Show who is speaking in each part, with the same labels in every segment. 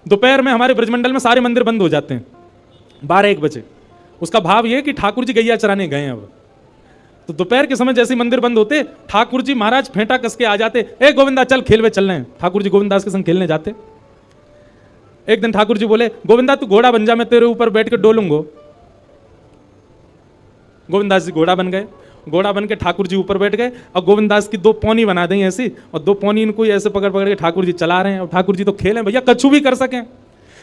Speaker 1: दोपहर में हमारे ब्रजमंडल में सारे मंदिर बंद हो जाते हैं 12-1 बजे। उसका भाव ये कि ठाकुर जी गैया चराने गए हैं अब। तो दोपहर के समय जैसे ही मंदिर बंद होते, ठाकुर जी महाराज फेंटा कस के आ जाते, ए गोविंदा चल खेलवे चल रहे हैं। ठाकुर जी गोविंदास के संग खेलने जाते। एक दिन ठाकुर जी बोले, गोविंदा तू घोड़ा बन जा, मैं तेरे ऊपर बैठ के डोलूंगा। गोविंदास जी घोड़ा बन गए। घोड़ा बन के ठाकुर जी ऊपर बैठ गए और गोविंदास की 2 पौनी बना दी ऐसी, और 2 पौनी इनको ऐसे पकड़ पकड़ के ठाकुर जी चला रहे हैं। और ठाकुर जी तो खेलें भैया, कछु भी कर सकें।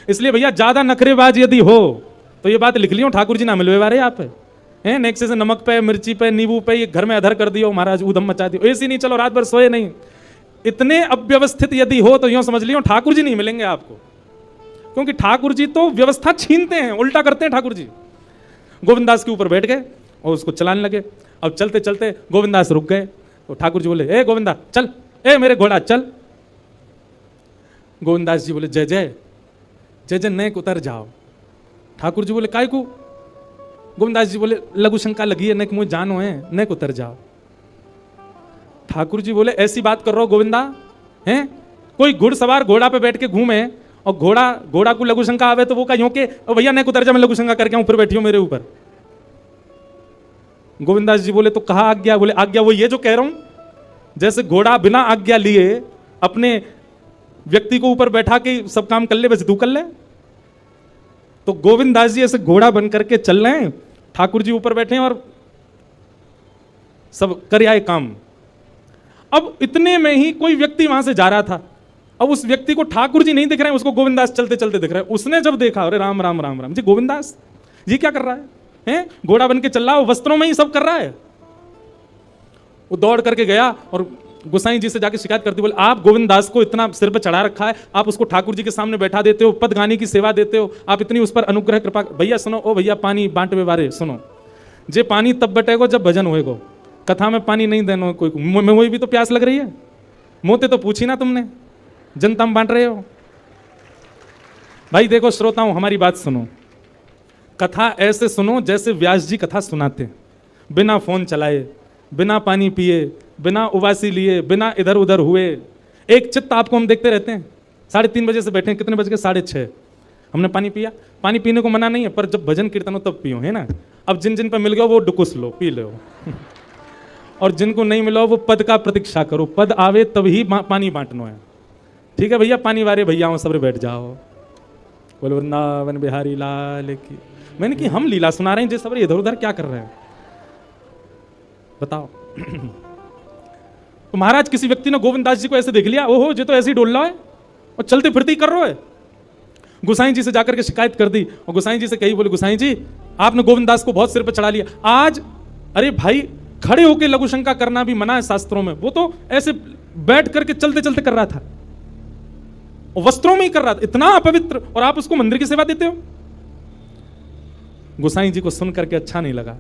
Speaker 1: इसलिए भैया ज्यादा नखरेबाज यदि हो तो ये बात लिख लियो, ठाकुर जी ना मिलवे वारे आप हैं। नेक्स्ट से नमक पे, मिर्ची पे, नींबू पे, ये घर में अधर कर दियो महाराज, ऊधम मचा दियो। ऐसी नहीं चलो रात भर सोए नहीं। इतने अव्यवस्थित यदि हो तो यूं समझ लियो ठाकुर जी नहीं मिलेंगे आपको, क्योंकि ठाकुर जी तो व्यवस्था छीनते हैं, उल्टा करते हैं ठाकुर जी। गोविंदास के ऊपर बैठ गए और उसको चलाने लगे। अब चलते चलते गोविंदास रुक गए तो ठाकुर जी बोले, ए गोविंदा चल, ए मेरे घोड़ा चल। गोविंदास जी बोले, जय जय जय जय नेक उतर जाओ। ठाकुर जी बोले, काय को? गोविंदास जी बोले, लघु शंका लगी है, नेक मुझे जानो है, नेक उतर जाओ। ठाकुर जी बोले, ऐसी बात कर रहे हो गोविंदा हैं? कोई घुड़सवार घोड़ा पे बैठ के घूमे और घोड़ा को लघु शंका आवे तो वो कहीं के भैया नेक उतर जा, मैं लघु शंका करके ऊपर बैठी हूं मेरे ऊपर। गोविंदास जी बोले, तो कहा आज्ञा? बोले, आज्ञा वो ये जो कह रहा हूं, जैसे घोड़ा बिना आज्ञा लिए अपने व्यक्ति को ऊपर बैठा के सब काम कर ले, वैसे तू कर ले। तो गोविंदास जी ऐसे घोड़ा बन करके चल रहे हैं, ठाकुर जी ऊपर बैठे हैं और सब कर आए काम। अब इतने में ही कोई व्यक्ति वहां से जा रहा था। अब उस व्यक्ति को ठाकुर जी नहीं दिख रहे हैं, उसको गोविंदास चलते चलते दिख रहे हैं। उसने जब देखा, अरे राम राम राम राम जी, गोविंदास जी क्या कर रहा है? घोड़ा बन के चल रहा है, वस्त्रों में ही सब कर रहा है। वो दौड़ करके गया और गोसाई जी से जाके शिकायत करती, बोले आप गोविंदास को इतना सिर पे चढ़ा रखा है, आप उसको ठाकुर जी के सामने बैठा देते हो, पद गाने की सेवा देते हो, आप इतनी उस पर अनुग्रह कृपा। भैया सुनो, ओ भैया पानी बांटवे बारे सुनो, जे पानी तब बटेगो जब भजन होएगो, कथा में पानी नहीं देना कोई। मुझे भी तो प्यास लग रही है, मोते तो पूछी ना तुमने, जनता में बांट रहे हो। भाई देखो श्रोताओं, हमारी बात सुनो, कथा ऐसे सुनो जैसे व्यास जी कथा सुनाते, बिना फोन चलाए, बिना पानी पिए, बिना उबासी लिए, बिना इधर उधर हुए। एक चित्त आपको हम देखते रहते हैं। 3:30 बजे से बैठे हैं, कितने बज गए? 6:30। हमने पानी पिया। पानी पीने को मना नहीं है, पर जब भजन कीर्तन हो तब पियो, है ना। अब जिन जिन पर मिल गया वो डुकुस लो, पी लो और जिनको नहीं मिला वो पद का प्रतीक्षा करो, पद आवे तभी पानी बांटना है। ठीक है भैया, पानी वाले भैया सब बैठ जाओ। बोलो वृंदावन बिहारी लाल की। मैंने कि हम लीला सुना रहे हैं, जैसे इधर उधर क्या कर रहे हैं बताओ। तो महाराज किसी व्यक्ति ने गोविंदास जी को ऐसे देख लिया, ओहो जो तो ऐसे ही डोल रहा है और चलते फिरते ही कर रहा है। गोसाई जी से जाकर के शिकायत कर दी और गोसाई जी से कही, बोले गोसाई जी आपने गोविंदास को बहुत सिर पर चढ़ा लिया आज। अरे भाई, खड़े होकर लघु शंका करना भी मना है शास्त्रों में, वो तो ऐसे बैठ करके चलते चलते कर रहा था, वस्त्रों में ही कर रहा था, इतना अपवित्र, और आप उसको मंदिर की सेवा देते हो। गोसाई जी को सुन करके अच्छा नहीं लगा।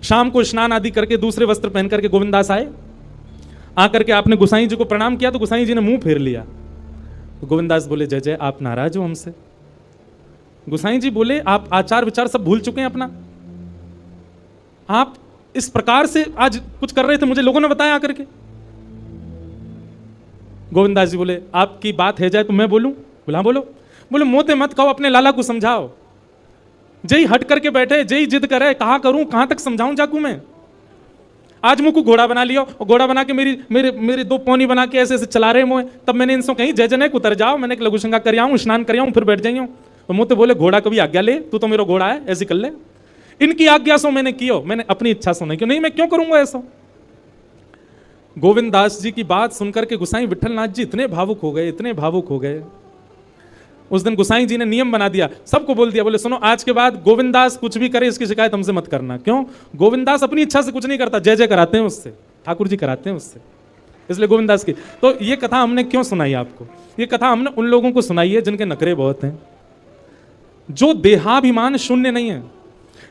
Speaker 1: शाम को स्नान आदि करके दूसरे वस्त्र पहन करके गोविंदास आए। आकर के आपने गोसाई जी को प्रणाम किया तो गोसाई जी ने मुंह फेर लिया। तो गोविंदास बोले, जय जय, आप नाराज हो हमसे? गोसाई जी बोले, आप आचार विचार सब भूल चुके हैं अपना। आप इस प्रकार से आज कुछ कर रहे थे, मुझे लोगों ने बताया आकर के। गोविंदास जी बोले, आपकी बात है जाए तो मैं बोलूं? बोला बोलो। बोले, मोते मत कहो, अपने लाला को समझाओ। जय हट करके बैठे, जय जिद करे, कहां करूं, कहां तक समझाऊं जाकू मैं? आज मुझको घोड़ा बना लिया और घोड़ा बना के मेरी 2 पौनी बना के ऐसे ऐसे चला रहे मोए। तब मैंने इनसे कहीं जय जय उतर जाओ, मैंने लघु शंका कर आऊं, स्नान कर आऊं, फिर बैठ जाइयो। तो मोते बोले, घोड़ा कभी आज्ञा ले, तू तो मेरा घोड़ा है, ऐसी कर ले। इनकी आज्ञा सो मैंने कियो, मैंने अपनी इच्छा सो नहीं, क्यों नहीं, मैं क्यों करूंगा ऐसा। गोविंदास जी की बात सुनकर के गोसाई विठलनाथ जी इतने भावुक हो गए, इतने भावुक हो गए। उस दिन गोसाई जी ने नियम बना दिया, सबको बोल दिया, बोले सुनो आज के बाद गोविंदास कुछ भी करे इसकी शिकायत हमसे मत करना। क्यों? गोविंदास अपनी इच्छा से कुछ नहीं करता, जय जय कराते हैं उससे, ठाकुर जी कराते हैं उससे, इसलिए गोविंदास की। तो ये कथा हमने क्यों सुनाई आपको? ये कथा हमने उन लोगों को सुनाई है जिनके नखरे बहुत हैं, जो देहाभिमान शून्य नहीं है,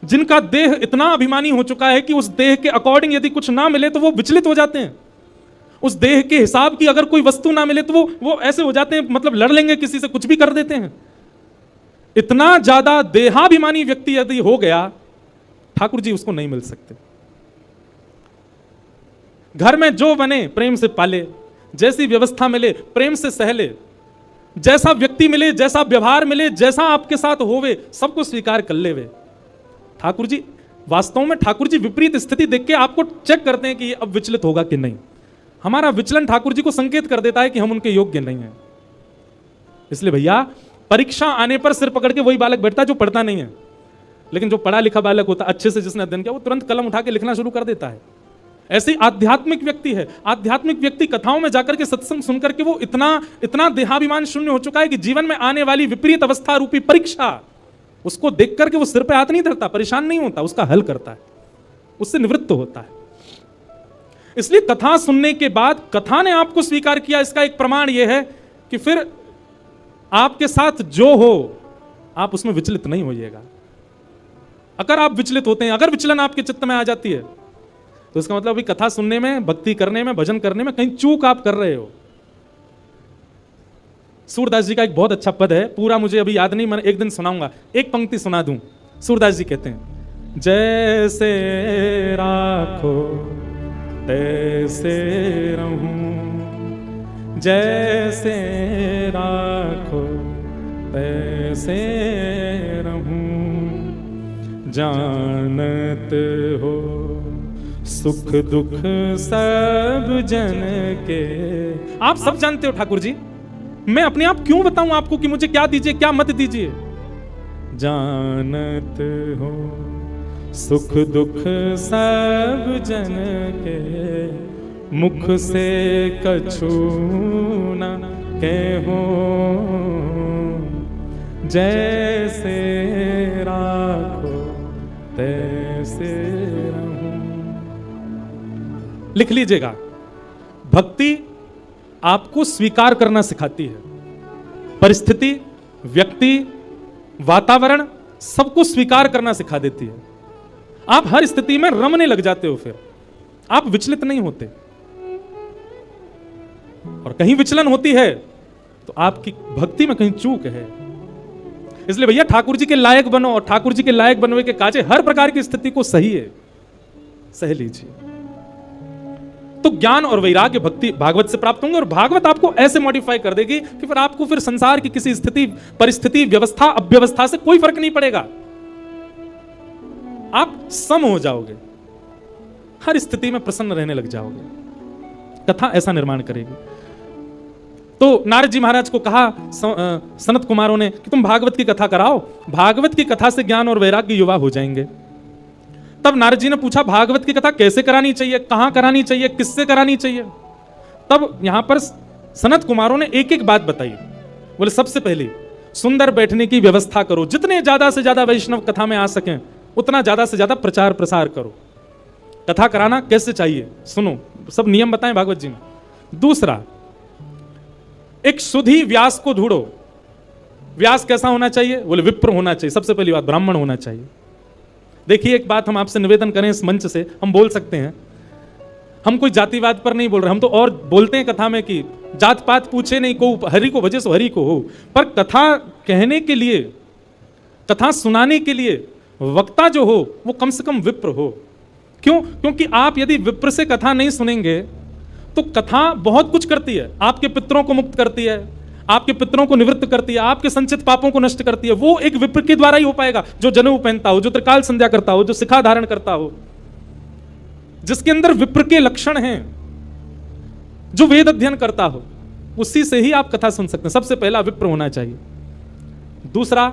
Speaker 1: जिनका देह इतना अभिमानी हो चुका है कि उस देह के अकॉर्डिंग यदि कुछ ना मिले तो वो विचलित हो जाते हैं। उस देह के हिसाब की अगर कोई वस्तु ना मिले तो वो ऐसे हो जाते हैं, मतलब लड़ लेंगे किसी से, कुछ भी कर देते हैं। इतना ज्यादा देहाभिमानी व्यक्ति यदि हो गया, ठाकुर जी उसको नहीं मिल सकते। घर में जो बने प्रेम से पाले, जैसी व्यवस्था मिले प्रेम से सहले, जैसा व्यक्ति मिले, जैसा व्यवहार मिले, जैसा आपके साथ होवे, सबको स्वीकार कर लेवे। ठाकुर जी वास्तव में ठाकुर जी विपरीत स्थिति देख के आपको चेक करते हैं कि ये अब विचलित होगा कि नहीं। हमारा विचलन ठाकुर जी को संकेत कर देता है कि हम उनके योग्य नहीं हैं। इसलिए भैया परीक्षा आने पर सिर पकड़ के वही बालक बैठता है जो पढ़ता नहीं है, लेकिन जो पढ़ा लिखा बालक होता है, अच्छे से जिसने अध्ययन किया, वो तुरंत कलम उठा के लिखना शुरू कर देता है। ऐसे ही आध्यात्मिक व्यक्ति है। आध्यात्मिक व्यक्ति कथाओं में जाकर के, सत्संग सुनकर के वो इतना देहाभिमान शून्य हो चुका है कि जीवन में आने वाली विपरीत अवस्था रूपी परीक्षा, उसको देख करके वो सिर पे हाथ नहीं धरता, परेशान नहीं होता, उसका हल करता है, उससे निवृत्त होता है। इसलिए कथा सुनने के बाद कथा ने आपको स्वीकार किया, इसका एक प्रमाण यह है कि फिर आपके साथ जो हो आप उसमें विचलित नहीं होइएगा। अगर आप विचलित होते हैं, अगर विचलन आपके चित्त में आ जाती है, तो इसका मतलब अभी कथा सुनने में, भक्ति करने में, भजन करने में कहीं चूक आप कर रहे हो। सूरदास जी का एक बहुत अच्छा पद है, पूरा मुझे अभी याद नहीं, मैं एक दिन सुनाऊंगा, एक पंक्ति सुना दूं। सूरदास जी कहते हैं, जैसे राखो तैसे रहूं, जैसे राखो तैसे रहूं, जानत हो सुख दुख सब जन के। आप सब जानते हो ठाकुर जी, मैं अपने आप क्यों बताऊं आपको कि मुझे क्या दीजिए क्या मत दीजिए। जानत हो सुख दुख सब जन के, मुख से कछु न कहो, जैसे राखो तैसे रहूं। लिख लीजिएगा, भक्ति आपको स्वीकार करना सिखाती है। परिस्थिति, व्यक्ति, वातावरण सबको स्वीकार करना सिखा देती है। आप हर स्थिति में रमने लग जाते हो, फिर आप विचलित नहीं होते। और कहीं विचलन होती है तो आपकी भक्ति में कहीं चूक है। इसलिए भैया ठाकुर जी के लायक बनो, और ठाकुर जी के लायक बनने के काजे हर प्रकार की स्थिति को सही है, सह लीजिए। तो ज्ञान और वैराग्य भक्ति भागवत से प्राप्त होंगे, और भागवत आपको ऐसे मॉडिफाई कर देगी कि फिर आपको फिर संसार की किसी स्थिति, परिस्थिति, व्यवस्था, अव्यवस्था से कोई फर्क नहीं पड़ेगा। आप सम हो जाओगे, हर स्थिति में प्रसन्न रहने लग जाओगे। कथा ऐसा निर्माण करेगी। तो नारद जी महाराज को कहा सनत कुमारों ने कि तुम भागवत की कथा कराओ, भागवत की कथा से ज्ञान और वैराग्य युवा हो जाएंगे। तब नारद जी ने पूछा भागवत की कथा कैसे करानी चाहिए, कहां करानी चाहिए, किससे करानी चाहिए। तब यहां पर सनत कुमारों ने एक एक बात बताई। बोले सबसे पहले सुंदर बैठने की व्यवस्था करो, जितने ज्यादा से ज्यादा वैष्णव कथा में आ सकें उतना ज्यादा से ज्यादा प्रचार प्रसार करो। कथा कराना कैसे चाहिए सुनो, सब नियम बताएं भागवत जी में। दूसरा, एक सुधी व्यास को ढूंढो। व्यास कैसा होना चाहिए? बोले विप्र होना चाहिए, सबसे पहली बात ब्राह्मण होना चाहिए। देखिए एक बात हम आपसे निवेदन करें, इस मंच से हम बोल सकते हैं, हम कोई जातिवाद पर नहीं बोल रहे, हम तो और बोलते हैं कथा में कि जात पात पूछे नहीं को, हरि को भजे सो हरि को हो। पर कथा कहने के लिए, कथा सुनाने के लिए वक्ता जो हो वो कम से कम विप्र हो। क्यों? क्योंकि आप यदि विप्र से कथा नहीं सुनेंगे तो कथा बहुत कुछ करती है। आपके पितरों को मुक्त करती है, आपके पितरों को निवृत्त करती है, आपके संचित पापों को नष्ट करती है। वो एक विप्र के द्वारा ही हो पाएगा, जो जनेऊ पहनता हो, जो त्रिकाल संध्या करता हो, जो शिखा धारण करता हो, जिसके अंदर विप्र के लक्षण हैं, जो वेद अध्ययन करता हो, उसी से ही आप कथा सुन सकते हैं। सबसे पहला विप्र होना चाहिए। दूसरा,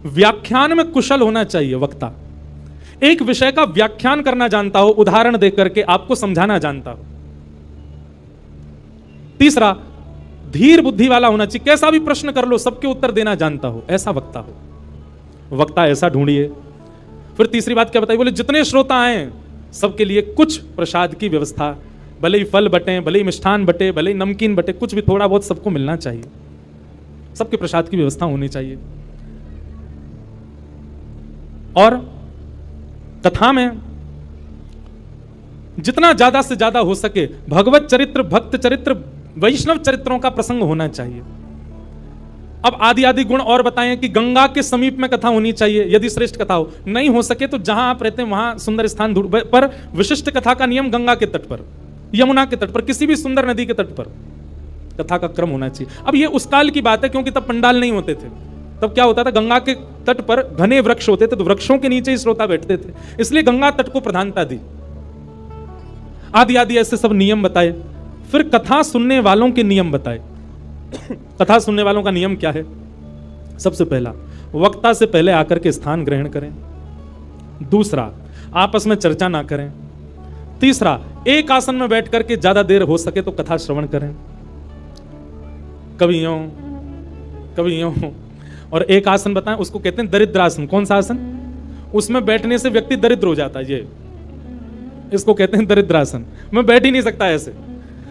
Speaker 1: व्याख्यान में कुशल होना चाहिए वक्ता। एक विषय का व्याख्यान करना जानता हो, उदाहरण देकर के आपको समझाना जानता हो। तीसरा, धीर बुद्धि वाला होना चाहिए, कैसा भी प्रश्न कर लो सबके उत्तर देना जानता हो, ऐसा वक्ता हो। वक्ता ऐसा ढूंढिए। फिर तीसरी बात क्या बताई? बोले जितने श्रोता आए सबके लिए कुछ प्रसाद की व्यवस्था, भले ही फल बटे, भले ही मिष्ठान बटे, भले ही नमकीन बटे, कुछ भी थोड़ा बहुत सबको मिलना चाहिए, सबके प्रसाद की व्यवस्था होनी चाहिए। और कथा में जितना ज्यादा से ज्यादा हो सके भगवत चरित्र, भक्त चरित्र, वैष्णव चरित्रों का प्रसंग होना चाहिए। अब आदि आदि गुण और बताएं कि गंगा के समीप में कथा होनी चाहिए यदि श्रेष्ठ कथा हो। नहीं हो सके तो जहां आप रहते हैं वहां सुंदर स्थान ढूंढ, पर विशिष्ट कथा का नियम गंगा के तट पर, यमुना के तट पर, किसी भी सुंदर नदी के तट पर। कथा का क्रम होना चाहिए। अब ये उस काल की बात है, क्योंकि तब पंडाल नहीं होते थे। तब क्या होता था, गंगा के तट पर घने वृक्ष होते थे, तो वृक्षों के नीचे ही श्रोता बैठते थे, इसलिए गंगा तट को प्रधानता दी। आदि आदि ऐसे सब नियम बताए। फिर कथा सुनने वालों के नियम बताए। कथा सुनने वालों का नियम क्या है? सबसे पहला, वक्ता से पहले आकर के स्थान ग्रहण करें। दूसरा, आपस में चर्चा ना करें। तीसरा, एक आसन में बैठ करके ज्यादा देर हो सके तो कथा श्रवण करें। कभी यूं कभी यूं। और एक आसन बताएं, उसको कहते हैं दरिद्रासन। कौन सा आसन? उसमें बैठने से व्यक्ति दरिद्र हो जाता है। ये इसको कहते हैं दरिद्रासन। मैं बैठ ही नहीं सकता ऐसे।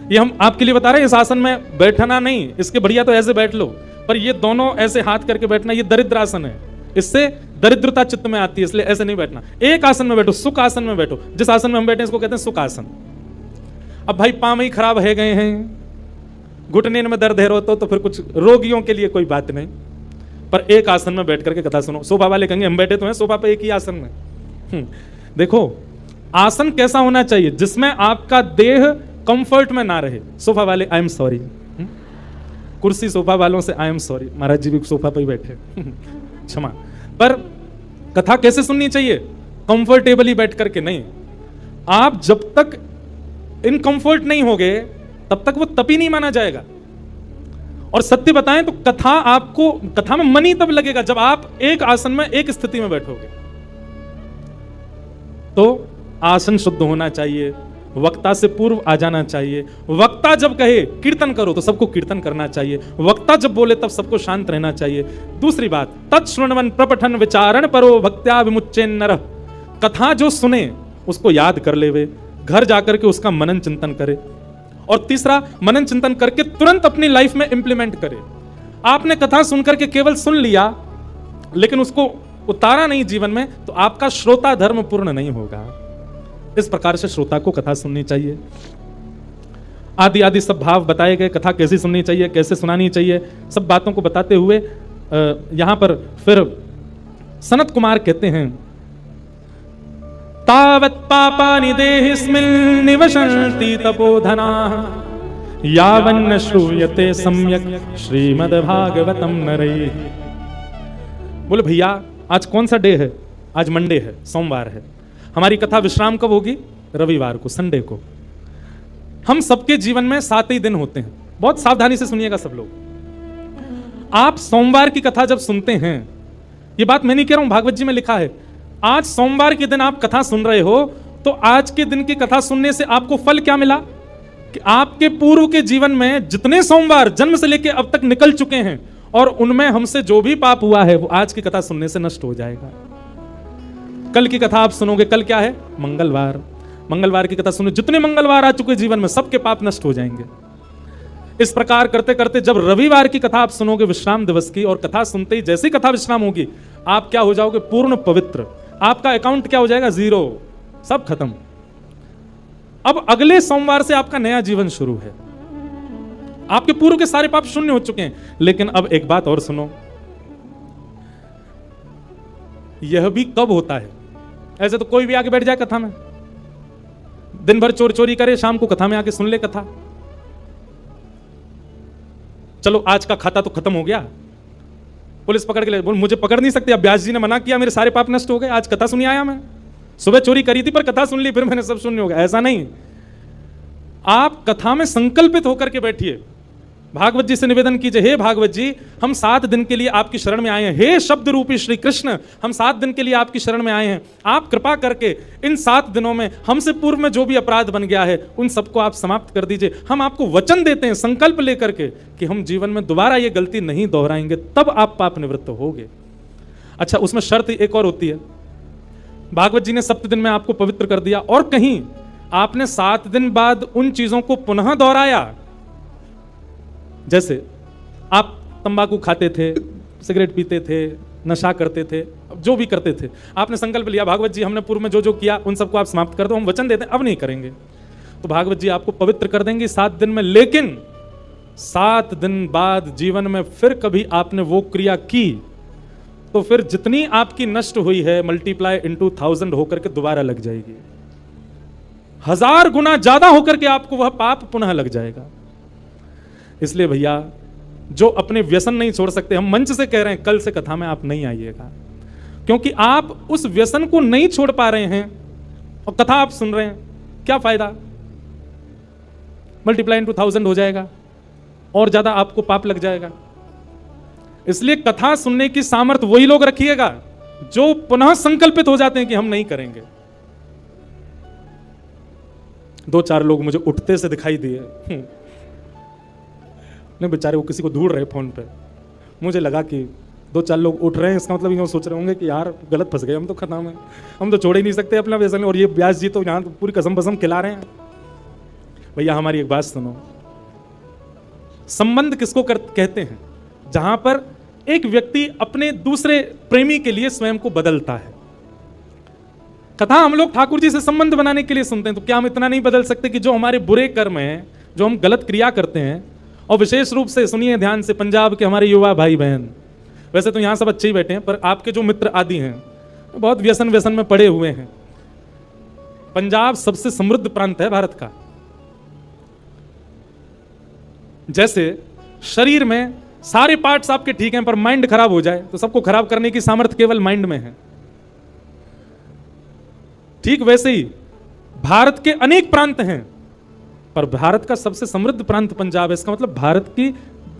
Speaker 1: ये हम आपके लिए बता रहे हैं, इस आसन में बैठना नहीं, इसके बढ़िया तो ऐसे बैठ लो, पर ये दोनों ऐसे हाथ करके बैठना, ये दरिद्रासन है। इससे दरिद्रता चित्त में आती है, इसलिए ऐसे नहीं बैठना। एक आसन में बैठो, सुख आसन में बैठो। जिस आसन में हम बैठे इसको कहते हैं सुख आसन। अब भाई पांव ही खराब है गए हैं, घुटने में दर्द है तो फिर कुछ रोगियों के लिए कोई बात नहीं, पर एक आसन में बैठ करके कथा सुनो। सोफा वाले कहेंगे हम बैठे तो हैं सोफा पे एक ही आसन में। देखो आसन कैसा होना चाहिए जिसमें आपका देह कंफर्ट में ना रहे। सोफा वाले आई एम सॉरी, कुर्सी सोफा वालों से आई एम सॉरी, महाराज जी भी सोफा पे ही बैठे, क्षमा। पर कथा कैसे सुननी चाहिए? कंफर्टेबली बैठ करके नहीं। आप जब तक इनकंफर्ट नहीं होगे तब तक वो तप ही नहीं माना जाएगा। और सत्य बताएं तो कथा में मन ही तब लगेगा जब आप एक आसन में एक स्थिति में बैठोगे। तो आसन शुद्ध होना चाहिए, वक्ता से पूर्व आ जाना चाहिए। वक्ता जब कहे कीर्तन करो तो सबको कीर्तन करना चाहिए। वक्ता जब बोले तब सबको शांत रहना चाहिए। दूसरी बात, तत्श्रृण्वन प्रपठन विचारण परो भक्त्या विमुच्चेन नरः। कथा जो सुने उसको याद कर लेवे, घर जाकर के उसका मनन चिंतन करे। और तीसरा, मनन चिंतन करके तुरंत अपनी लाइफ में इंप्लीमेंट करे। आपने कथा सुनकर के केवल सुन लिया लेकिन उसको उतारा नहीं जीवन में, तो आपका श्रोता धर्म पूर्ण नहीं होगा। इस प्रकार से श्रोता को कथा सुननी चाहिए। आदि आदि सब भाव बताए गए, कथा कैसे सुननी चाहिए, कैसे सुनानी चाहिए, सब बातों को बताते हुए यहां पर फिर सनत कुमार कहते हैं, तावत् पापानि देहिस्मिन् निवसन्ति तपोधनाः यावन्न श्रूयते सम्यक् श्रीमद्भागवतम नरैः। बोले भैया आज कौन सा डे है? आज मंडे है, सोमवार है। हमारी कथा विश्राम कब होगी? रविवार को, संडे को। हम सबके जीवन में 7 ही दिन होते हैं। बहुत सावधानी से सुनिएगा सब लोग। आप सोमवार की कथा जब सुनते हैं, ये बात मैं नहीं कह रहा हूं, भागवत जी में लिखा है, आज सोमवार के दिन आप कथा सुन रहे हो तो आज के दिन की कथा सुनने से आपको फल क्या मिला कि आपके पूर्व के जीवन में जितने सोमवार जन्म से लेकर अब तक निकल चुके हैं और उनमें हमसे जो भी पाप हुआ है वो आज की कथा सुनने से नष्ट हो जाएगा। कल की कथा आप सुनोगे, कल क्या है? मंगलवार। मंगलवार की कथा सुनो, जितने मंगलवार आ चुके जीवन में सबके पाप नष्ट हो जाएंगे। इस प्रकार करते करते जब रविवार की कथा आप सुनोगे विश्राम दिवस की, और कथा सुनते ही जैसी कथा विश्राम होगी आप क्या हो जाओगे? पूर्ण पवित्र। आपका अकाउंट क्या हो जाएगा? 0, सब खत्म। अब अगले सोमवार से आपका नया जीवन शुरू है। आपके पूर्व के सारे पाप शून्य हो चुके हैं। लेकिन अब एक बात और सुनो, यह भी कब होता है? ऐसे तो कोई भी आके बैठ जाए कथा में, दिन भर चोर चोरी करे, शाम को कथा में आके सुन ले कथा। चलो आज का खाता तो खत्म हो गया, पुलिस पकड़ के ले, बोल मुझे पकड़ नहीं सकते, अब व्यास जी ने मना किया, मेरे सारे पाप नष्ट हो गए, आज कथा सुनी आया मैं। सुबह चोरी करी थी पर कथा सुन ली, फिर मैंने सब शून्य हो गया। ऐसा नहीं, आप कथा में संकल्पित होकर के बैठिए। भागवत जी से निवेदन कीजिए, हे भागवत जी हम 7 दिन के लिए आपकी शरण में आए हैं। हे शब्द रूपी श्री कृष्ण, हम 7 दिन के लिए आपकी शरण में आए हैं। आप कृपा करके इन 7 दिनों में हमसे पूर्व में जो भी अपराध बन गया है उन सबको आप समाप्त कर दीजिए। हम आपको वचन देते हैं संकल्प लेकर के कि हम जीवन में दोबारा ये गलती नहीं दोहराएंगे, तब आप पाप निवृत्त होगे। अच्छा, उसमें शर्त एक और होती है। भागवत जी ने 7 दिन में आपको पवित्र कर दिया और कहीं आपने 7 दिन बाद उन चीजों को पुनः दोहराया। जैसे आप तंबाकू खाते थे, सिगरेट पीते थे, नशा करते थे, जो भी करते थे, आपने संकल्प लिया भागवत जी हमने पूर्व में जो जो किया उन सबको आप समाप्त कर दो, हम वचन देते हैं अब नहीं करेंगे। तो भागवत जी आपको पवित्र कर देंगे 7 दिन में। लेकिन 7 दिन बाद जीवन में फिर कभी आपने वो क्रिया की तो फिर जितनी आपकी नष्ट हुई है मल्टीप्लाई इनटू 1000 होकर के दोबारा लग जाएगी। 1000 गुना ज्यादा होकर के आपको वह पाप पुनः लग जाएगा। इसलिए भैया जो अपने व्यसन नहीं छोड़ सकते, हम मंच से कह रहे हैं कल से कथा में आप नहीं आइएगा, क्योंकि आप उस व्यसन को नहीं छोड़ पा रहे हैं और कथा आप सुन रहे हैं, क्या फायदा? मल्टीप्लाई इनटू 1000 हो जाएगा और ज्यादा आपको पाप लग जाएगा। इसलिए कथा सुनने की सामर्थ्य वही लोग रखिएगा जो पुनः संकल्पित हो जाते हैं कि हम नहीं करेंगे। 2-4 लोग मुझे उठते से दिखाई दिए, नहीं बेचारे वो किसी को ढूंढ रहे फोन पे, मुझे लगा कि 2-4 लोग उठ रहे हैं, इसका मतलब यूँ सोच रहे होंगे कि यार गलत फंस गए, हम तो खत्म है, हम तो छोड़ ही नहीं सकते अपना व्यसन, और ये व्यास जी तो यहाँ तो पूरी कसम बसम खिला रहे हैं। भैया हमारी एक बात सुनो, संबंध किसको कहते हैं? जहां पर एक व्यक्ति अपने दूसरे प्रेमी के लिए स्वयं को बदलता है। कथा हम लोग ठाकुर जी से संबंध बनाने के लिए सुनते हैं, तो क्या हम इतना नहीं बदल सकते कि जो हमारे बुरे कर्म हैं, जो हम गलत क्रिया करते हैं, और विशेष रूप से सुनिए ध्यान से पंजाब के हमारे युवा भाई बहन, वैसे तो यहां सब अच्छे ही बैठे हैं, पर आपके जो मित्र आदि हैं बहुत व्यसन में पड़े हुए हैं। पंजाब सबसे समृद्ध प्रांत है भारत का। जैसे शरीर में सारे पार्ट्स आपके ठीक हैं, पर माइंड खराब हो जाए तो सबको खराब करने की सामर्थ्य केवल माइंड में है। ठीक वैसे ही भारत के अनेक प्रांत हैं, पर भारत का सबसे समृद्ध प्रांत पंजाब है। इसका मतलब भारत की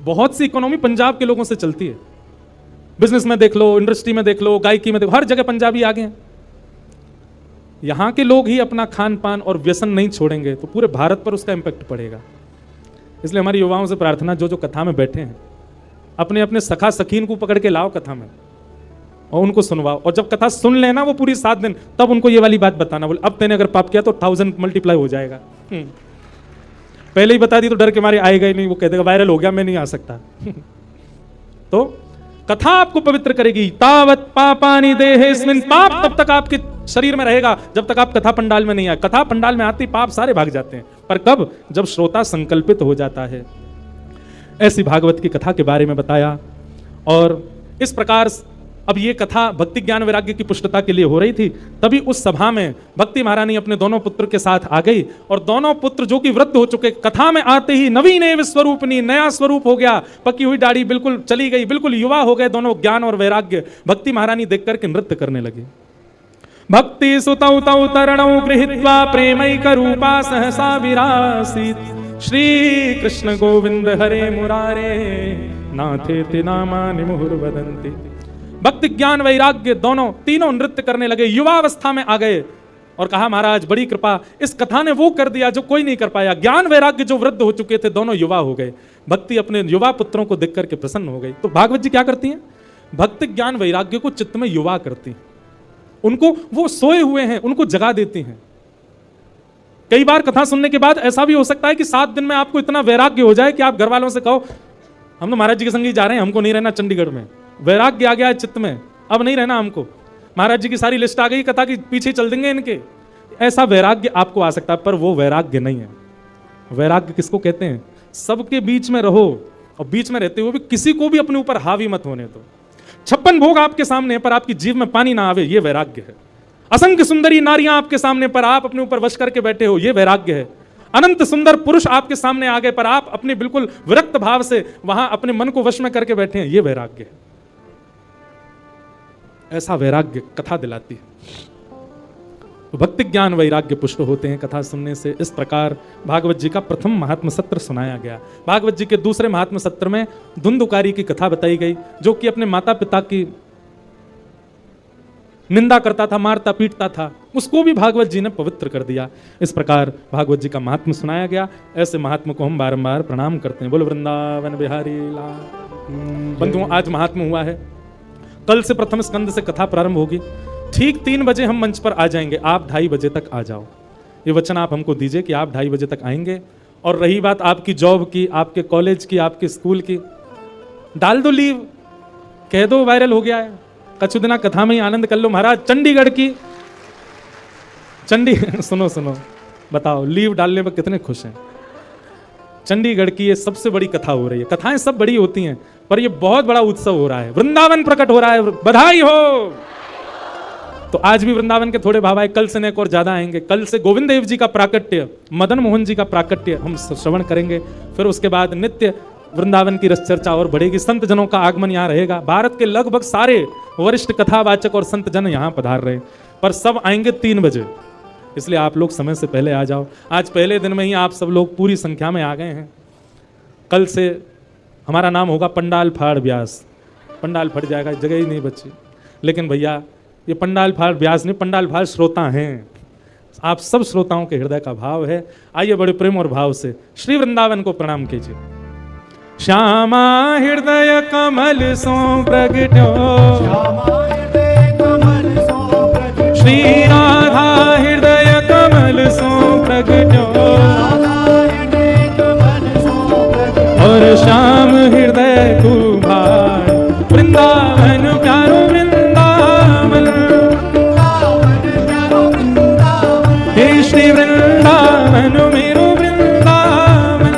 Speaker 1: बहुत सी इकोनॉमी पंजाब के लोगों से चलती है। बिजनेस में देख लो, इंडस्ट्री में देख लो, गायकी में देखो, हर जगह पंजाबी आगे हैं। यहां के लोग ही अपना खान पान और व्यसन नहीं छोड़ेंगे तो पूरे भारत पर उसका इंपैक्ट पड़ेगा। इसलिए हमारी युवाओं से प्रार्थना, जो जो कथा में बैठे हैं अपने अपने सखा सखीन को पकड़ के लाओ कथा में और उनको सुनवाओ, और जब कथा सुन लेना वो पूरी 7 दिन, तब उनको ये वाली बात बताना, बोले अब तेने अगर पाप किया तो 1000 मल्टीप्लाई हो जाएगा। पहले ही बता दी तो डर के मारे आएगा ही नहीं, वो कह देगा वायरल हो गया मैं नहीं आ सकता। तो कथा आपको पवित्र करेगी। तावत पापानि देहेस्मिन्, पाप तब तक आपके शरीर में रहेगा जब तक आप कथा पंडाल में नहीं आए। कथा पंडाल में आते पाप सारे भाग जाते हैं, पर कब? जब श्रोता संकल्पित हो जाता है। ऐसी भागवत की कथा के बारे में बताया, और इस प्रकार अब ये कथा भक्ति ज्ञान वैराग्य की पुष्टता के लिए हो रही थी। तभी उस सभा में भक्ति महारानी अपने दोनों पुत्र के साथ आ गई, और दोनों पुत्र जो कि वृद्ध हो चुके, कथा में आते ही नवीन एव स्वरूपनी, नया स्वरूप हो गया, पकी हुई दाढ़ी बिल्कुल चली गई, बिल्कुल युवा हो गए दोनों। ज्ञान और वैराग्य भक्ति महारानी देख करके नृत्य करने लगी। भक्ति सुतौ तौ तरणौ गृहीत्वा प्रेमैक रूपा सहसा विरासीत, श्री कृष्ण गोविंद हरे मुरारे नाथेति नामानि मुहुर्वदन्ति। भक्ति ज्ञान वैराग्य दोनों तीनों नृत्य करने लगे, युवावस्था में आ गए, और कहा महाराज बड़ी कृपा, इस कथा ने वो कर दिया जो कोई नहीं कर पाया। ज्ञान वैराग्य जो वृद्ध हो चुके थे दोनों युवा हो गए। भक्ति अपने युवा पुत्रों को देख करके प्रसन्न हो गई। तो भागवत जी क्या करती हैं? भक्ति ज्ञान वैराग्य को चित्त में युवा करती हैं, उनको, वो सोए हुए हैं उनको जगा देती हैं। कई बार कथा सुनने के बाद ऐसा भी हो सकता है कि 7 दिन में आपको इतना वैराग्य हो जाए कि आप घर वालों से कहो हम तो महाराज जी के संग ही जा रहे हैं, हमको नहीं रहना चंडीगढ़ में। वैराग्य आ गया है चित्त में, अब नहीं रहना हमको, महाराज जी की सारी लिस्ट आ गई, कथा की पीछे चल देंगे इनके। ऐसा वैराग्य आपको आ सकता है, पर वो वैराग्य नहीं है। वैराग्य किसको कहते हैं? सबके बीच में रहो, और बीच में रहते हुए भी किसी को भी अपने ऊपर हावी मत होने दो। 56 भोग आपके सामने है, पर आपकी जीव में पानी ना आवे, ये वैराग्य है। असंख्य सुंदरी नारियां आपके सामने, पर आप अपने ऊपर वश करके बैठे हो, ये वैराग्य है। अनंत सुंदर पुरुष आपके सामने आ गए, पर आप अपने बिल्कुल विरक्त भाव से वहां अपने मन को वश में करके बैठे हैं, ये वैराग्य है। ऐसा वैराग्य कथा दिलाती है। तो भक्ति ज्ञान वैराग्य पुष्ट होते हैं कथा सुनने से। इस प्रकार भागवत जी का प्रथम महात्म सत्र सुनाया गया। भागवत जी के दूसरे महात्म सत्र में धुंधुकारी की कथा बताई गई, जो कि अपने माता पिता की निंदा करता था, मारता पीटता था, उसको भी भागवत जी ने पवित्र कर दिया। इस प्रकार भागवत जी का महात्म सुनाया गया। ऐसे महात्मा को हम बारंबार प्रणाम करते हैं। बोलो वृंदावन बिहारी लाल। बंधुओं, आज महात्म हुआ है, कल से प्रथम स्कंद से कथा प्रारंभ होगी। ठीक 3 बजे हम मंच पर आ जाएंगे, आप 2:30 बजे तक आ जाओ। ये वचन आप हमको दीजिए कि आप 2:30 बजे तक आएंगे। और रही बात आपकी जॉब की, आपके कॉलेज की, आपके स्कूल की, डाल दो लीव, कह दो वायरल हो गया है, कछु दिना कथा में ही आनंद कर लो। महाराज चंडीगढ़ की सुनो बताओ, लीव डालने पर कितने खुश हैं। चंडीगढ़ की ये सबसे बड़ी कथा हो रही है। कथाएं सब बड़ी होती हैं, पर ये बहुत बड़ा उत्सव हो रहा है, वृंदावन प्रकट हो रहा है। बधाई हो। तो आज भी वृंदावन के थोड़े भाव आए, कल से नेक और ज्यादा आएंगे। कल से गोविंद देव जी का प्राकट्य, मदन मोहन जी का प्राकट्य हम श्रवण करेंगे। फिर उसके बाद नित्य वृंदावन की रस चर्चा और बढ़ेगी। संत जनों का आगमन यहाँ रहेगा। भारत के लगभग सारे वरिष्ठ कथावाचक और संत जन यहाँ पधार रहे, पर सब आएंगे 3 बजे, इसलिए आप लोग समय से पहले आ जाओ। आज पहले दिन में ही आप सब लोग पूरी संख्या में आ गए हैं। कल से हमारा नाम होगा पंडाल फाड़ व्यास। पंडाल फट जाएगा, जगह ही नहीं बची। लेकिन भैया ये पंडाल फाड़ व्यास नहीं, पंडाल फाड़ श्रोता हैं। आप सब श्रोताओं के हृदय का भाव है। आइए बड़े प्रेम और भाव से श्री वृंदावन को प्रणाम कीजिए। श्यामा हृदय कमल सो प्रगट्यो, श्री राधा हृदय कमल सो प्रगट्यो, और श्याम हृदय कुभार वृंदावन प्यारो वृंदावन, हे श्री वृंदावन मेरो वृंदावन,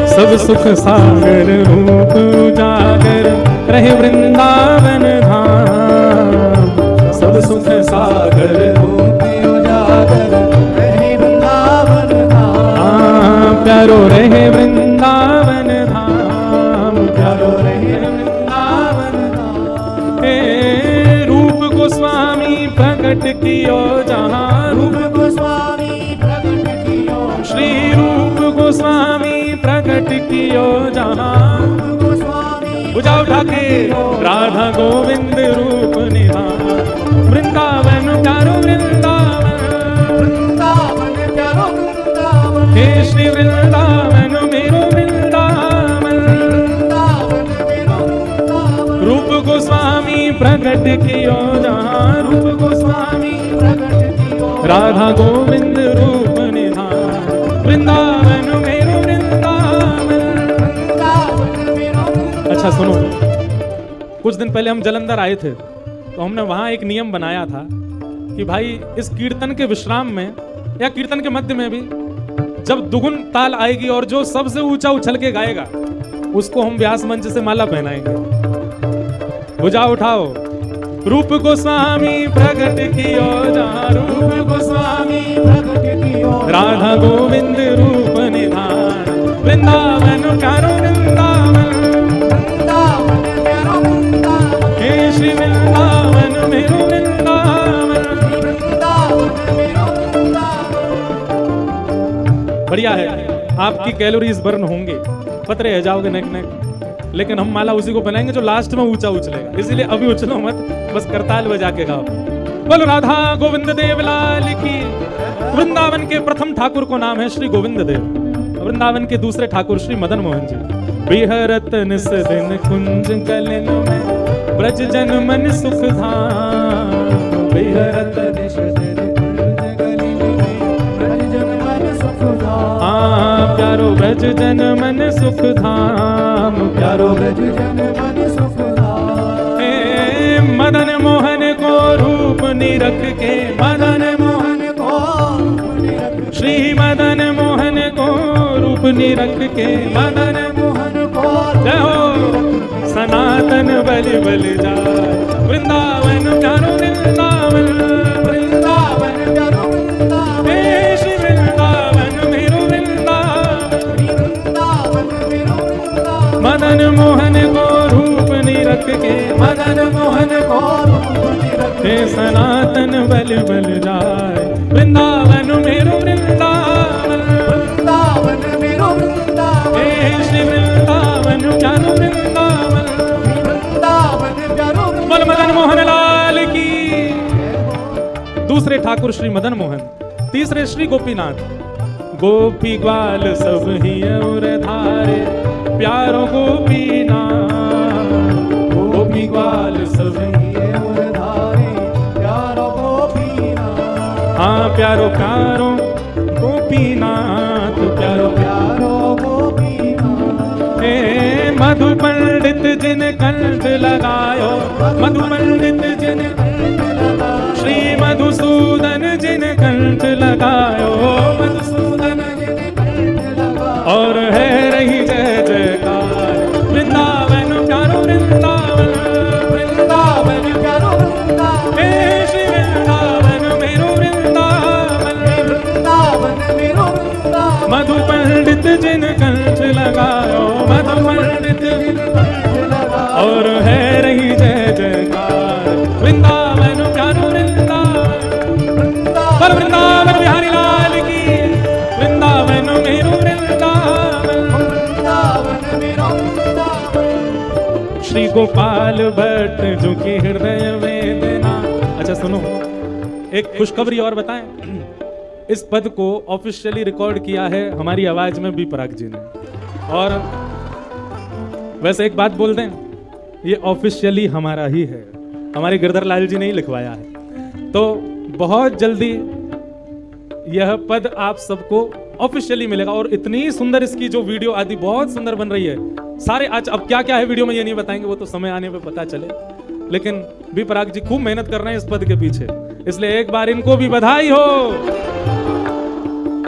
Speaker 1: सब सुख सागर रूप उजागर रहे वृंदावन धाम, सब सुख सागर रूप उजागर रहे वृंदावन धाम, प्यारो रहे वृंदावन धाम, प्यारो रहे वृंदावन धाम। हे रूप गोस्वामी प्रकट कियो जहाँ, रूप गोस्वामी प्रकट कियो, श्री रूप गोस्वामी प्रकट कियो जहाँ, बुझा उठा के राधा गोविंद रूप निधान, वृंदावन प्यारो वृंदावन, वृंदावन प्यारो वृंदावन, हे श्री वृंदावन मेरो वृंदावन, वृंदावन मेरो वृंदावन, रूप गोस्वामी प्रकट कियो जहाँ, रूप गोस्वामी प्रकट कियो, राधा गोविंद रूप निधान, वृंदावन मेरो वृंदावन। अच्छा सुनो, कुछ दिन पहले हम जलंधर आए थे, तो हमने वहां एक नियम बनाया था कि भाई इस कीर्तन के विश्राम में या कीर्तन के मध्य में भी जब दुगुन ताल आएगी और जो सबसे ऊंचा उछल के गाएगा उसको हम व्यास मंच से माला पहनाएंगे। भुजा उठाओ, रूप गोस्वामी प्रकट कियो जहाँ, रूप गोस्वामी प्रकट कियो, राधा गोविंद रूप निधान, वृंदावन प्यारो वृंदावन, हे श्री वृंदावन मेरो वृंदावन, बढ़िया है। आपकी कैलोरीज बर्न होंगे, पतरे रह जाओगे नेक नेक, लेकिन हम माला उसी को पहनाएंगे जो लास्ट में ऊंचा उछलेगा, इसीलिए अभी उछलो मत, बस करताल बजा के गाओ। बोलो राधा गोविंद देव लाल की। वृंदावन के प्रथम ठाकुर को नाम है श्री गोविंद देव, वृंदावन के दूसरे ठाकुर श्री मदन मोहन जी। बिहरत निस दिन कुंज कलिन में ब्रज जन मन सुख धाम, बिहरत निस दिन कुंज कलिन में ब्रज जन मन सुख धाम, हाँ प्यारो ब्रज जन मन सुख धाम, प्यारो ब्रज जन मन सुख धाम। हे मदन मोहन को रूप निरख के, मदन मोहन को श्री मदन मोहन को रूप निरख के, मदन मोहन को जय हो सनातन बलि बलि जाय, वृंदावन प्यारो वृंदावन, वृंदावन प्यारो वृंदावन, हे श्री वृंदावन मेरो वृंदावन, वृंदावन मेरो वृंदावन, मदन मोहन को रूप निरख के, मदन मोहन को रूप निरख के, सनातन बलि बलि जाय, वृंदावन मेरो वृंदावन, वृंदावन मेरो वृंदावन, हे श्री वृंदावन प्यारो वृंदावन, वृंदावन प्यारो वृंदावन। मदन मोहन लाल की। दूसरे ठाकुर श्री मदन मोहन, तीसरे श्री गोपीनाथ। गोपी ग्वाल सब ही और धारे, प्यारो गोपीनाथ, गोपी ग्वाल सब ही और धारे, प्यारो गोपीनाथ, हाँ प्यारो प्यारो गोपीनाथ, प्यारो प्यारो गोपीनाथ। हे मधु पंडित जिन कंठ लगायो, मधु पंडित जिन कंठ लगायो, श्री मधुसूदन जिन कंठ लगायो, मधुसूदन जिन कंठ लगायो, और है रही जय जयकार, वृंदावन प्यारो वृंदावन, वृंदावन श्री गोपाल भट्ट जो कि हृदय वेदना। अच्छा सुनो, एक खुशखबरी और बताएं, इस पद को ऑफिशियली रिकॉर्ड किया है हमारी आवाज में बी पराग जी ने। और वैसे एक बात बोल दें, ये ऑफिशियली हमारा ही है, हमारे गिरधर लाल जी ने ही लिखवाया है। तो बहुत जल्दी यह पद आप सबको ऑफिशियली मिलेगा। और इतनी सुंदर इसकी जो वीडियो आदि बहुत सुंदर बन रही है सारे। आज अब क्या क्या है वीडियो में ये नहीं बताएंगे, वो तो समय आने पे पता चले। लेकिन बी पराग जी खूब मेहनत कर रहे हैं इस पद के पीछे, इसलिए एक बार इनको भी बधाई हो।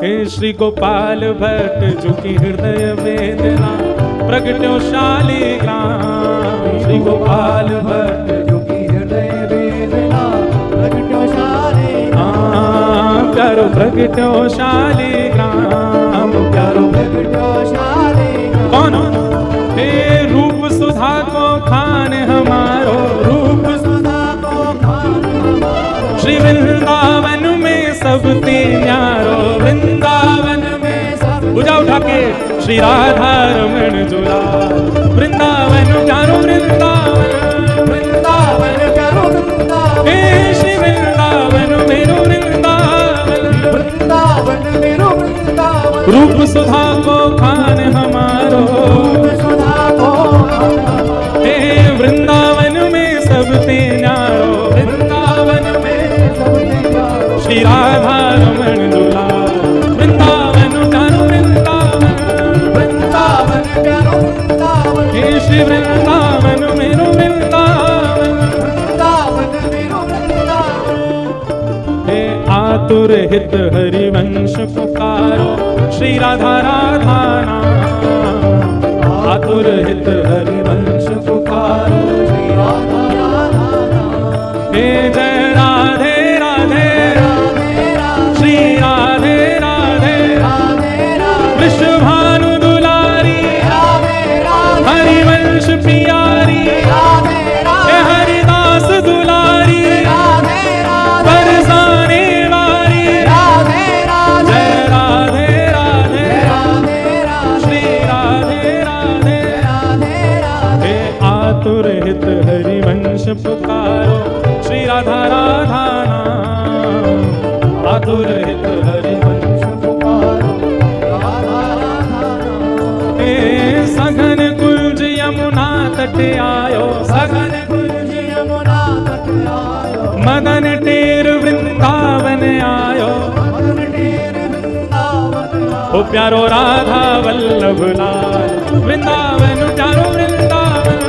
Speaker 1: हे श्री गोपाल भट्ट जो कि हृदय वेदना प्रगट्यो शालिग्राम। श्री गोपाल भट्ट जो कि हृदय वेदना प्रगट्यो शालिग्राम। प्यारो प्रगट्यो शालिग्राम, प्यारो प्रगट्यो शालिग्राम। कौन? हे रूप सुधा को खान हमारो, रूप सुधा को खान हमारो। श्री वृंदावन में सब ते न्यारो, वृंदावन में सब। पूजा उठा के श्री राधा रमण जुला। वृंदावन प्यारो वृंदावन, वृंदावन प्यारो वृंदावन। हे श्री वृंदावन मेरो वृंदावन, वृंदावन मेरो वृंदावन। रूप सुधा को खान हमारो, रूप सुधा को खान हमारो। हे वृंदावन में सब ते न्यारो, वृंदावन में सब ते न्यारो। श्री राधा रमण जुला। वृंदावन प्यारो वृंदावन, वृंदावन प्यारो वृंदावन। हे श्री वृंदावन मेरो वृंदावन, वृंदावन मेरो वृंदावन। हे आतुर हित हरिवंश पुकारो, श्री राधा राधा नाम। आतुर हित हरिवंश पुकारो, श्री राधा राधा नाम। हे जय राधे राधे श्री राधे राधे विश्व भानु दुलारी हरिवंश प्यारी। हे हरिदास दुलारी बरसाने वाली। जय राधे राधे श्री राधे राधे। हे आतुर हित हरिवंश पुकारो, श्री राधा राधा नाम। आतुर हित हरिवंश पुकारो, राधा राधा नाम। हे सघन कुंज यमुना तट आयो, सघन कुंज यमुना तट आयो। मदन टेर वृंदावन आयो, मदन टेर वृंदावन आयो। ओ प्यारो राधा वल्लभ लाल। वृंदावन प्यारो वृंदावन,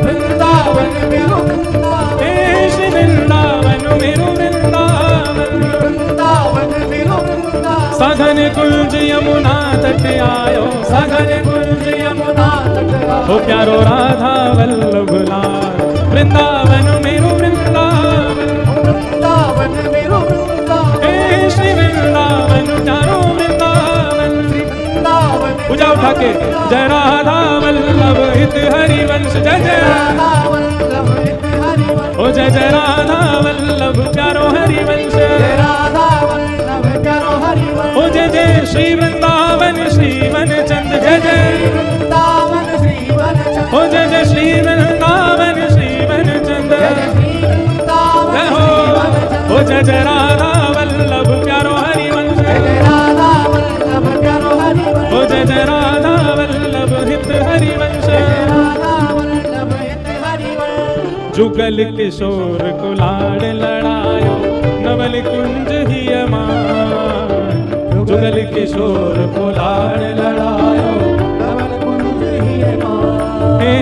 Speaker 1: वृंदावन मेरो वृंदावन। हे श्री वृंदावन मेरो वृंदावन, वृंदावन मेरो वृंदावन। सघन कुंज यमुना तट आयो, सघन कुंज यमुना तट आयो। ओ प्यारो राधा वल्लभ लाल। वृंदावन मेरो वृंदावन, वृंदावन मेरो वृंदावन। हे श्री वृंदावन प्यारो वृंदावन, वृंदावन। पूजा उठा के जय राधा वल्लभ हित हरिवंश। जय जय राधा वल्लभ हित हरिवंश। ओ जय जय राधा वल्लभ प्यारो हरिवंश। जय राधा वल्लभ प्यारो हरिवंश। ओ जय जय श्री वृंदावन श्रीवन चंद। जय जय वृंदावन श्रीवन चंद। ओ जय जय श्री वृंदावन श्रीवन चंद। जय हो। ओ जय जय राधा वल्लभ प्यारो हरिवंश। जय राधा वल्लभ प्यारो हरिवंश। ओ जय जय राधा वल्लभ हित हरिवंश। जुगल किशोर को लाड़ लड़ायो, नवल कुंज ही अमान। जुगल किशोर को लाड़ लड़ायो, नवल कुंज ही अमान। हे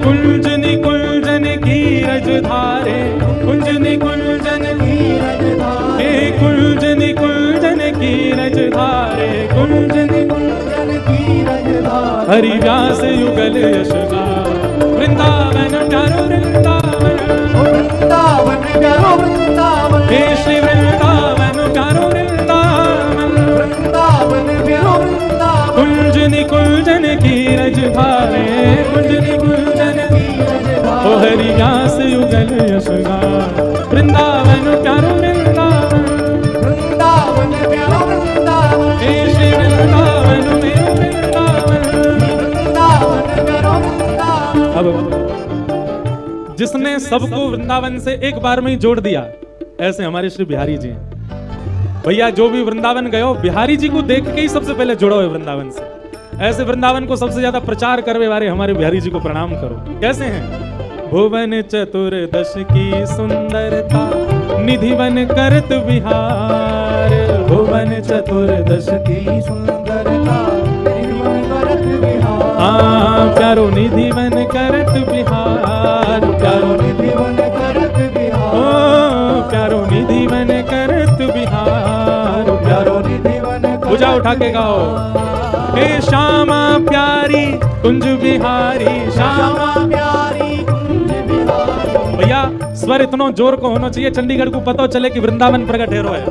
Speaker 1: कुंज निकुंजन की रज धारे, कुंज निकुंजन की रज धारे। हे कुंज निकुंजन की रज धारे, कुंज निकुंजन की रज धारे। हरि व्यास युगल यशगान। वृंदावन प्यारो वृंदावन, वृंदावन प्यारो वृंदावन। हे श्री वृंदावन प्यारो वृंदावन, वृंदावन प्यारो वृंदावन। कुंज निकुंजन की रज धारे, कुंज निकुंजन की रज धारे। ओ हरि व्यास युगल यशगान। वृंदावन प्यारो वृंदावन, वृंदावन प्यारो वृंदावन। हे श्री वृंदावन मेरो वृंदावन, वृंदावन प्यारो वृंदावन। अब जिन्होंने सबको वृंदावन से एक बार में ही जोड़ दिया, ऐसे हमारे श्री बिहारी जी हैं। भैया जो भी वृंदावन गए हो, बिहारी जी को देख के ही सबसे पहले जुड़ो है वृंदावन से। ऐसे वृंदावन को सबसे ज्यादा प्रचार करने वाले हमारे बिहारी जी को प्रणाम करो। कैसे हैं? भुवन चतुर्दश की सुंदरता, निधि बन करत विहार। भुवन चतुर्दश की सुंदरता, निधि बन करत विहार। प्यारो निधि बन करत विहार, प्यारो निधि बन करत विहार। ओ प्यारो निधि बन करत विहार, प्यारो निधि बन। पूजा उठा के गाओ। हे श्यामा प्यारी कुंज बिहारी, श्यामा प्यारी कुंज बिहारी। भैया स्वर इतना जोर को होना चाहिए, चंडीगढ़ को पता चले कि वृंदावन प्रकट हेरो है।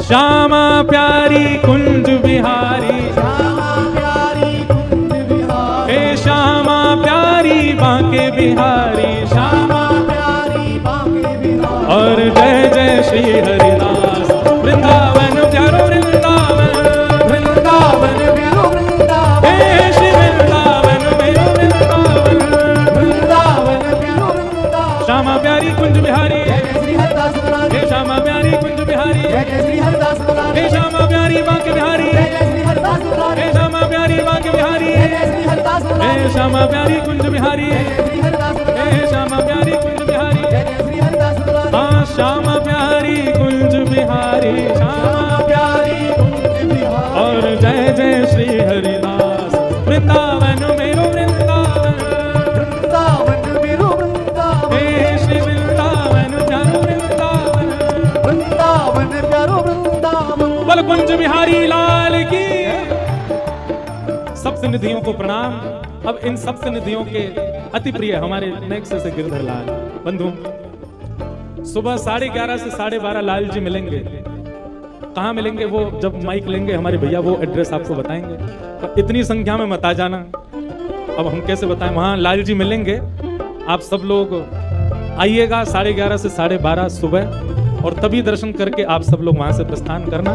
Speaker 1: श्यामा प्यारी कुंज बिहारी, श्यामा प्यारी कुंज बिहारी। हे श्यामा प्यारी बांके बिहारी, श्यामा प्यारी बांके बिहारी। और जय जय श्री हरिदास। वृंदावन प्यारो वृंदावन, वृंदावन प्यारो वृंदावन। हे श्री वृंदावन मेरो वृंदावन, वृंदावन प्यारो वृंदावन। श्यामा प्यारी कुंज बिहारी, हे श्यामा प्यारी कुंज बिहारी, हे श्यामा प्यारी बांके बिहारी, हे श्यामा प्यारी बांके बिहारी, हे श्यामा प्यारी कुंज बिहारी, हे श्यामा प्यारी कुंज बिहारी। हाँ श्यामा प्यारी कुंज बिहारी, श्यामा प्यारी कुंज बिहारी। और जय जय श्री हरिदास। वृंदावन मेरो वृंदावन, वृंदावन मेरो वृंदावन। हे श्री वृंदावन प्यारो वृंदावन, वृंदावन प्यारो वृंदावन। बोल कुंज बिहारी लाल की। सप्त निधियों को प्रणाम। अब इन सप्त निधियों के अति प्रिय हमारे नेक्स्ट से गिरधर लाल बंधु, सुबह 11:30 से 12:30 लाल जी मिलेंगे। कहाँ मिलेंगे वो जब माइक लेंगे हमारे भैया वो एड्रेस आपको बताएंगे। तो इतनी संख्या में मत आ जाना, अब हम कैसे बताएं। वहाँ लाल जी मिलेंगे, आप सब लोग आइएगा 11:30 से 12:30 सुबह, और तभी दर्शन करके आप सब लोग वहां से प्रस्थान करना।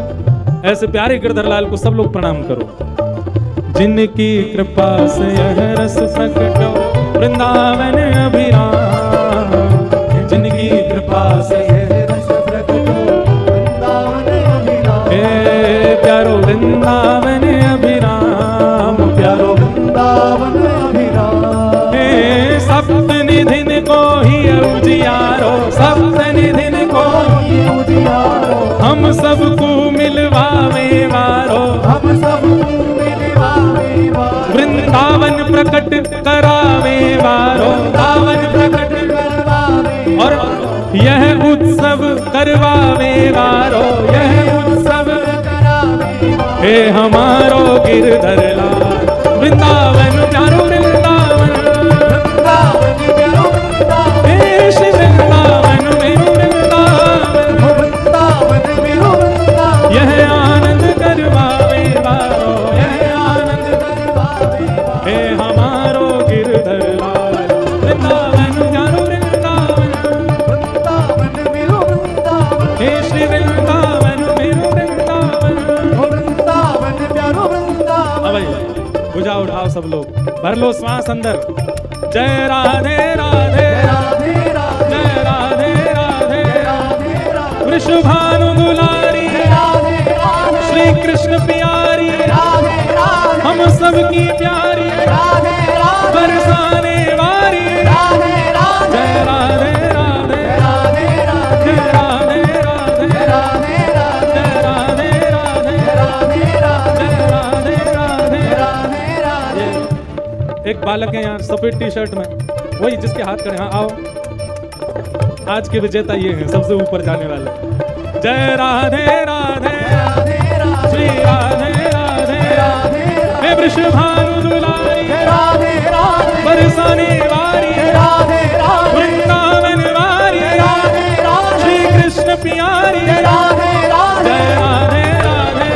Speaker 1: ऐसे प्यारे गिरधर लाल को सब लोग प्रणाम करो। जिनकी कृपा से यह रस प्रकटो वृंदावन अभिराम, जिनकी कृपा से यह रस प्रकटो वृंदावन अभिराम। हे प्यारो वृंदावन अभिराम, प्यारो वृंदावन अभिराम। हे सप्त निधिन को ही उजियारो, सप्त निधिन को ही उजियारो। हम सबको मिलवावे वारो, हम सबको मिलवावे वारो। वृंदावन प्रकट करावे वारो, वृंदावन प्रकट करवावे। और यह उत्सव करवावे वारो, यह उत्सव करावे वारो। हे हमारो गिरधर लाल, वृंदावन प्यारो वृंदावन, वृंदावन प्यारो वृंदावन। हे श्री वृंदावन मेरो वृंदावन, वृंदावन मेरो वृंदावन। यह आनंद करवावे वारो, यह आनंद करवावे वारो। हे हमारो गिरधर लाल, वृंदावन प्यारो वृंदावन, वृंदावन मेरो वृंदावन। हे श्री वृंदावन मेरो वृंदावन, वृंदावन प्यारो वृंदावन। अब बुझा उठाओ सब लोग, भर लो श्वास अंदर। जय राधे राधे राधे राधे, जय राधे राधे राधे। वृषभानु दुलारी श्री कृष्ण प्यारी, हम सबकी प्यारी बरसाने वारी। जय राधे राधे, जय राधे राधे, जय राधे राधे, जय राधे राधे। एक बालक है यहाँ सफेद टी शर्ट में, वही जिसके हाथ खड़े। हाँ आओ, आज के विजेता ये हैं, सबसे ऊपर जाने वाले। जय राधे राधे श्री राधे राधे, हे वृषभानु दुलारी बरसाने वारी, वृंदावन वारी श्री कृष्ण प्यारी। जय राधे राधे, जय राधे राधे,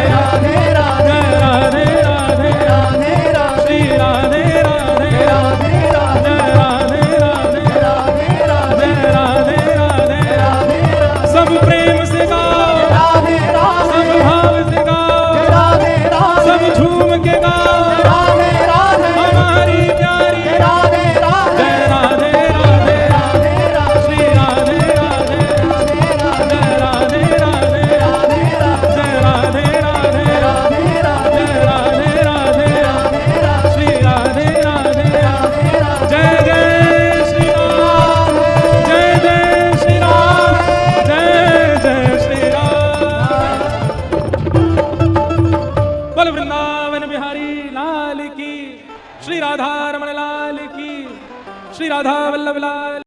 Speaker 1: श्री राधे राधे, जय राधे राधे, जय राधे राधे। सब प्रेम से गाओ, सब भाव से गाओ, सब झूम के गाओ। वल्लभ लाल।